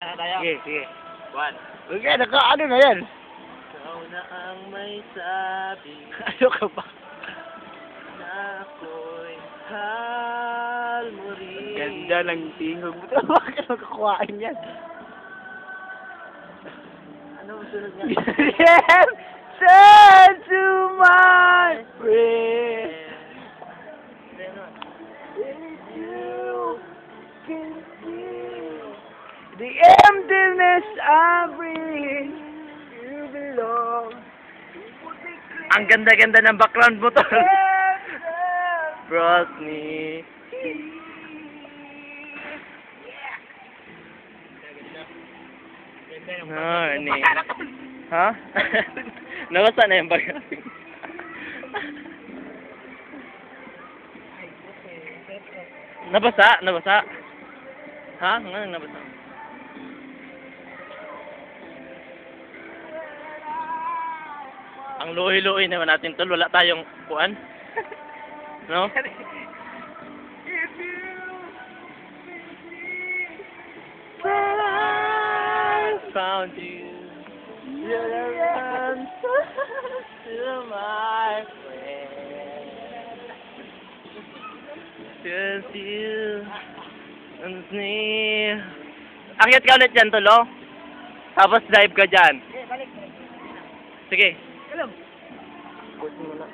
Sige, sige. One. Okay, ano na yan? Ikaw na ang may sabi Ano ka ba? na ako'y mahal mo rin. Ganda ng tingog mo. Bakit magkakuhaan yan? Ano ang sunod nga? Yes! Send to my friend. If you can feel the emptiness I breathe, you belong. Ang ganda-ganda ng background mo to. Brought me. Ni. Ha? Nabasa na yung background. Nabasa? Nabasa? Ha? Nga nabasa. Ang luhi-luhi naman natin tol, wala tayong kuan. No? I found you. You're the answer to my friend. 'Cause you and me. Akyat ka ulit dyan, Tolo. Tapos dive ka dyan. Sige. Put mo na.